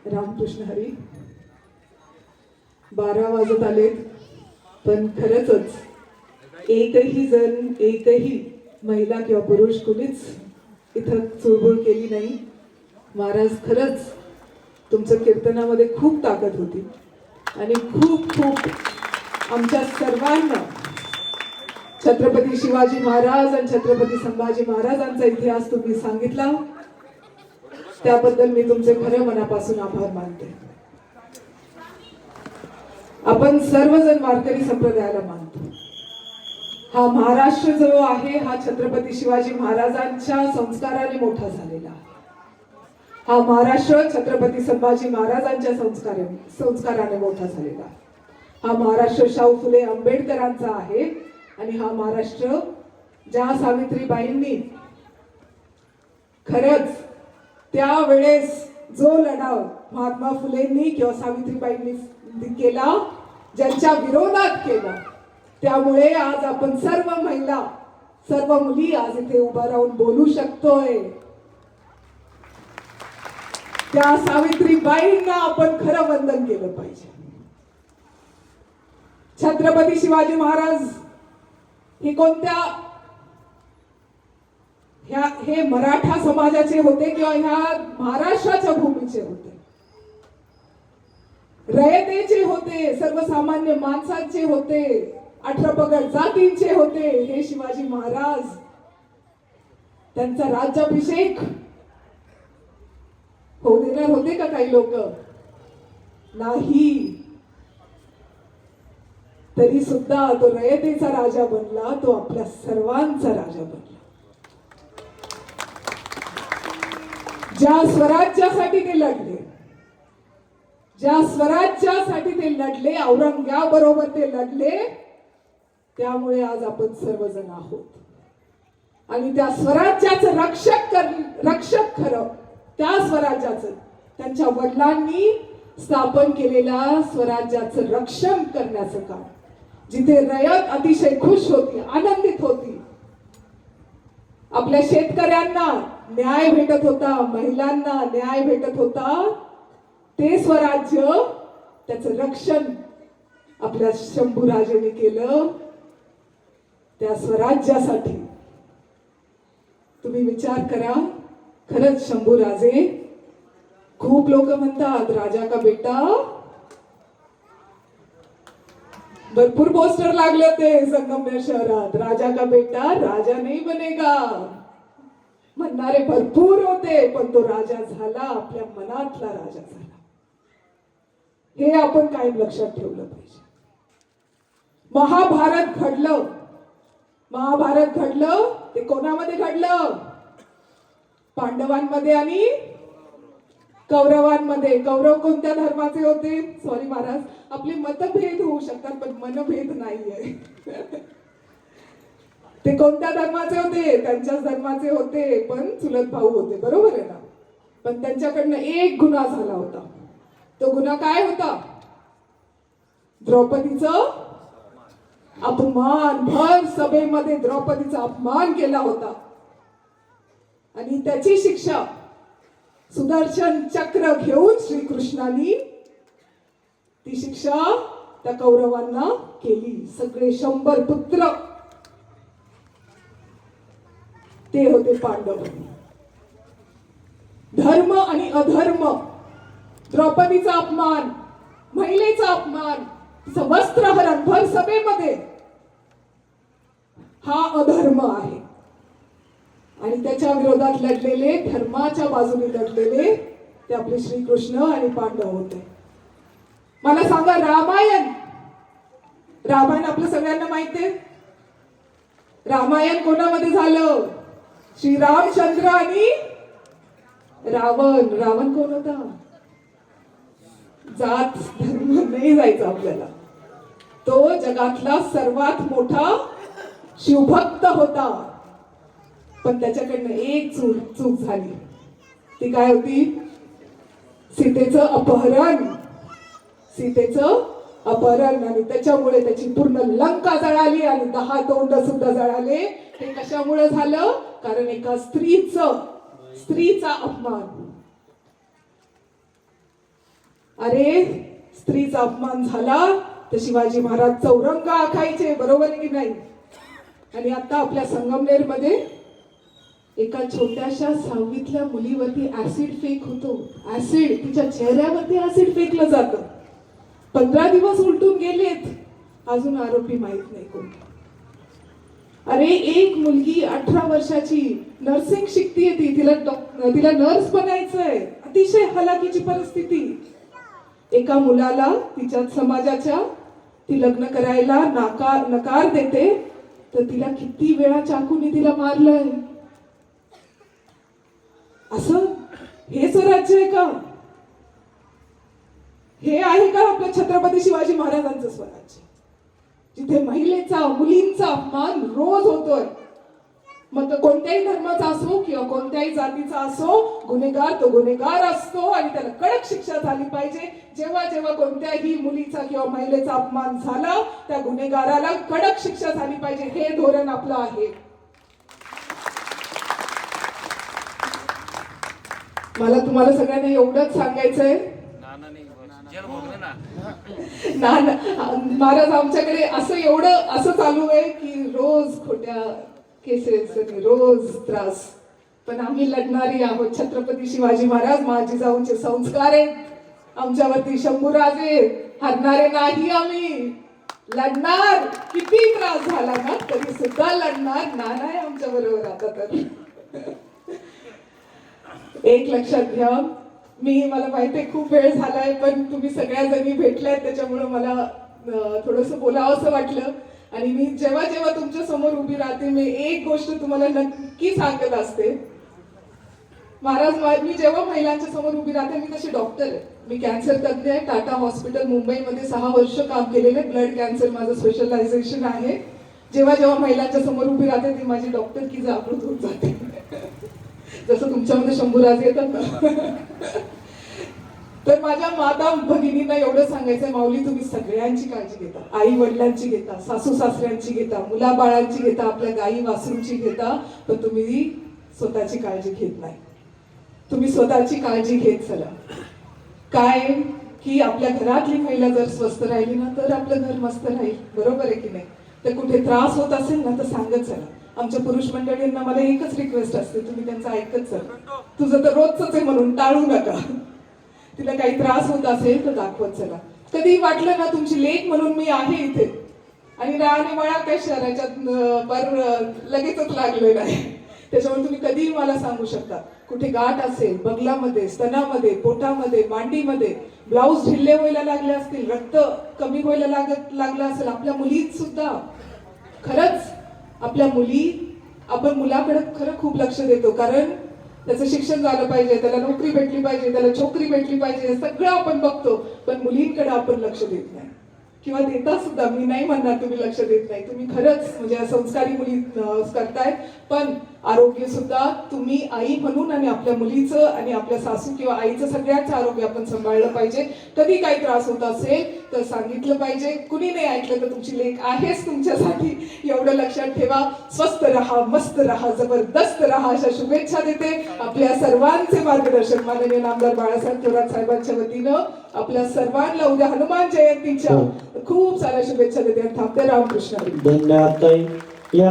रामकृष्ण हरी. 12 वाजत आलेत, पण खरंच एकही महिला किंवा पुरुष कुणीच इथं चुळबुळ केली नाही. महाराज, खरंच तुमच्या कीर्तनामध्ये खूप ताकद होती आणि खूप आमच्या सर्वांना छत्रपती शिवाजी महाराज आणि छत्रपती संभाजी महाराजांचा इतिहास तुम्ही सांगितला, त्याबद्दल मी तुमचे खऱ्या मनापासून आभार मानते. आपण सर्वजण वारकरी संप्रदायाला मानतो. हा महाराष्ट्र जो आहे हा छत्रपती शिवाजी महाराजांच्या संस्काराने मोठा झालेला आहे. हा महाराष्ट्र छत्रपती संभाजी महाराजांच्या संस्काराने मोठा झालेला आहे. हा महाराष्ट्र शाहू फुले आंबेडकरांचा आहे आणि हा महाराष्ट्र ज्या सावित्रीबाईंनी खरंच त्यावेळेस जो लढा महात्मा फुलेंनी किंवा सावित्रीबाईंनी केला, ज्यांच्या विरोधात केला, त्यामुळे आज आपण सर्व महिला, सर्व मुली आज इथे उभा राहून बोलू शकतोय. त्या सावित्रीबाईंना आपण खरं वंदन केलं पाहिजे. छत्रपती शिवाजी महाराज हे हे मराठा समाजाचे होते किंवा ह्या महाराष्ट्राच्या भूमीचे होते, रयतेचे होते, सर्वसामान्य माणसांचे होते, 18 पगड जातींचे होते. हे शिवाजी महाराज, त्यांचा राज्याभिषेक होऊ देणार होते का काही लोक? नाही. तरी सुद्धा तो रयतेचा राजा बनला, तो आपल्या सर्वांचा राजा बनला. ज्या स्वराज्यासाठी ते लढले, ज्या स्वराज्यासाठी ते लढले, औरंगजेबाबरोबर ते लढले, त्यामुळे आज आपण सर्वजण आहोत. आणि त्या स्वराज्याचं रक्षक खरं त्या स्वराज्याचं, त्यांच्या वडिलांनी स्थापन केलेल्या स्वराज्याचं रक्षण करण्याचं काम, जिथे रयत अतिशय खुश होती, आनंदित होती, आपल्या शेतकऱ्यांना न्याय भेटत होता, महिलांना न्याय भेटत होता, ते स्वराज्य, त्याचं रक्षण आपल्या शंभूराजेने केलं. त्या स्वराज्यासाठी तुम्ही विचार करा. खरंच शंभूराजे, खूप लोक म्हणतात राजा का बेटा, भरपूर पोस्टर लागले ते संगमनेर शहरात, राजा का बेटा राजा नहीं बनेगा म्हणणारे भरपूर होते, पण तो राजा झाला, आपल्या मनातला राजा झाला. हे आपण कायम लक्षात ठेवलं पाहिजे. महाभारत घडलं ते कोणामध्ये घडलं? पांडवांमध्ये आणि कौरवांमध्ये. कौरव कोणत्या धर्माचे होते? सॉरी महाराज, आपले मतभेद होऊ शकतात पण मनभेद नाहीये. ते कोणत्या धर्माचे होते? त्यांच्याच धर्माचे होते, पण चुलत भाऊ होते, बरोबर आहे ना? पण त्यांच्याकडनं एक गुन्हा झाला होता. तो गुन्हा काय होता? द्रौपदीचं अपमान. भर सभेमध्ये द्रौपदीचा अपमान केला होता आणि त्याची शिक्षा सुदर्शन चक्र घेऊन श्रीकृष्णांनी ती शिक्षा त्या कौरवांना केली. सगळे 100 पुत्र ते होते पांडव. धर्म आणि अधर्म, द्रौपदीचा अपमान, महिलेचा अपमान, वस्त्रहरण भर सभेमध्ये, हा अधर्म आहे. आणि त्याच्या विरोधात लढलेले, धर्माच्या बाजूने लढलेले ते आपले श्रीकृष्ण आणि पांडव होते. मला सांगा, रामायण आपलं सगळ्यांना माहिती आहे. रामायण कोणामध्ये झालं? श्रीरामचंद्र आणि रावण. रावण कोण होता? जात धर्म नाही जायचा आपल्याला. तो जगातला सर्वात मोठा शिवभक्त होता, पण त्याच्याकडनं एक चूक झाली. ती काय होती? सीतेचं अपहरण. आणि त्याच्यामुळे त्याची पूर्ण लंका जळाली आणि 10 तोंड सुद्धा जळाले. हे कशामुळे झालं? कारण एका स्त्रीचा अपमान. अरे स्त्रीचा अपमान झाला तर शिवाजी महाराज चौरंग आखायचे, बरोबर आहे की नाही? आणि आता आपल्या संगमनेरमध्ये एका छोट्याशा 6वीतल्या मुलीवरती ऍसिड फेक होतो. ऍसिड, तिच्या चेहऱ्यावरती ऍसिड फेकलं जातं. 15 दिवस उलटून गेलेत, अजून आरोपी माहित नाही कोण. अरे एक मुलगी 18 वर्षाची नर्सिंग शिकतीये, तिला नर्स बनायचंय. अतिशय हलाखीची परिस्थिती. एका मुलाला तिच्या समाजाच्या ती लग्न करायला नकार देते, तर तिला किती वेळा चाकूने तिला मारलंय. असं हे स्वराज्य आहे का? हे आहे का आपल्या छत्रपती शिवाजी महाराजांचं स्वराज्य, जिथे महिलेचा, मुलींचा अपमान रोज होतोय? मग तो कोणत्याही धर्माचा असो किंवा कोणत्याही जातीचा असो, गुन्हेगार तो गुन्हेगार असतो आणि त्याला कडक शिक्षा झाली पाहिजे. जेव्हा जेव्हा कोणत्याही मुलीचा किंवा महिलेचा अपमान झाला, त्या गुन्हेगाराला कडक शिक्षा झाली पाहिजे. हे धोरण आपलं आहे. मला तुम्हाला सगळ्यांना एवढंच सांगायचंय ना, महाराज आमच्याकडे असं चालू आहे की रोज खोट्या केसेस आणि रोज त्रास, पण आम्ही लढणारी आहोत. छत्रपती शिवाजी महाराज माझी जाऊनचे संस्कार आहेत आमच्यावरती, शंभूराजे, हरणारे नाही. आम्ही लढणार, किती त्रास झाला ना तरी सुद्धा लढणार. नाना आहे आमच्या बरोबर. आता तर एक लक्षात घ्या, मला माहितीये खूप वेळ झालाय, पण तुम्ही सगळ्या जणी भेटल्यात त्याच्यामुळे मला थोडस बोलावं असं वाटलं. आणि मी जेव्हा जेव्हा तुमच्या समोर उभी राहते, मी एक गोष्ट तुम्हाला नक्की सांगत असते. महाराज, मी जेव्हा महिलांच्या समोर उभी राहते, मी तशी डॉक्टर आहे. मी कॅन्सर तज्ञ आहे. टाटा हॉस्पिटल मुंबईमध्ये 6 वर्ष काम केलेलं आहे. ब्लड कॅन्सर माझं स्पेशलायझेशन आहे. जेव्हा जेव्हा महिलांच्या समोर उभी राहते, ती माझी डॉक्टर की जागृत होत जाते. जसं तुमच्यामध्ये शंभूराज येतात ना. तर माझ्या माता भगिनींना एवढं सांगायचंय, माऊली तुम्ही सगळ्यांची काळजी घेता, आई वडिलांची घेता, सासू सासऱ्यांची घेता, मुलाबाळांची घेता, आपल्या गाई वासरूंची घेता, पण तुम्ही स्वतःची काळजी घेत नाही. तुम्ही स्वतःची काळजी घेत चला. काय की आपल्या घरातली महिला जर स्वस्थ राहिली ना, तर आपलं घर मस्त राहील. बरोबर आहे की नाही? तर कुठे त्रास होत असेल ना, तर सांगत चला. आमच्या पुरुष मंडळींना मला एकच रिक्वेस्ट असते, तुम्ही त्यांचं ऐकत चला. तुझं तर रोजच आहे म्हणून टाळू नका. तिला काही त्रास होत असेल तर दाखवत चला. कधी वाटलं ना तुमची लेक म्हणून मी आहे इथे, आणि राहणे मळा काही शहराच्यात लगेचच लागलेलं आहे, त्याच्यामुळे तुम्ही कधीही मला सांगू शकता. कुठे गाठ असेल, बगलामध्ये, स्तनामध्ये, पोटामध्ये, मांडीमध्ये, ब्लाऊज ढिल्ले व्हायला लागले असतील, रक्त कमी व्हायला लागलं असेल, आपल्या मुलीत सुद्धा. खरंच आपल्या आपण मुलाकडे खरं खूप लक्ष देतो, कारण त्याचं शिक्षण झालं पाहिजे, त्याला नोकरी भेटली पाहिजे, त्याला छोकरी भेटली पाहिजे, सगळं आपण बघतो. पण मुलींकडे आपण लक्ष देत नाही, किंवा देता सुद्धा. मी नाही म्हणणार तुम्ही लक्ष देत नाही, तुम्ही खरंच म्हणजे संस्कारी मुली करताय. पण आरोग्य सुद्धा तुम्ही आई म्हणून आणि आपल्या मुलीचं आणि आपल्या सासू किंवा आईचं सगळ्यांचं आरोग्य आपण सांभाळलं पाहिजे. कधी काही त्रास होत असेल तर सांगितलं पाहिजे. कुणी नाही ऐकलं तर तुमची लेक आहेच तुमच्यासाठी, एवढं लक्षात ठेवा. स्वस्थ रहा, मस्त रहा, जबरदस्त रहा, अशा शुभेच्छा देते. आपल्या सर्वांचे मार्गदर्शन माननीय नामदार बाळासाहेब थोरात साहेबांच्या वतीनं आपल्या सर्वांना उद्या हनुमान जयंतीच्या खूप साऱ्या शुभेच्छा देते. थांबते. रामकृष्ण. धन्यवाद ताई.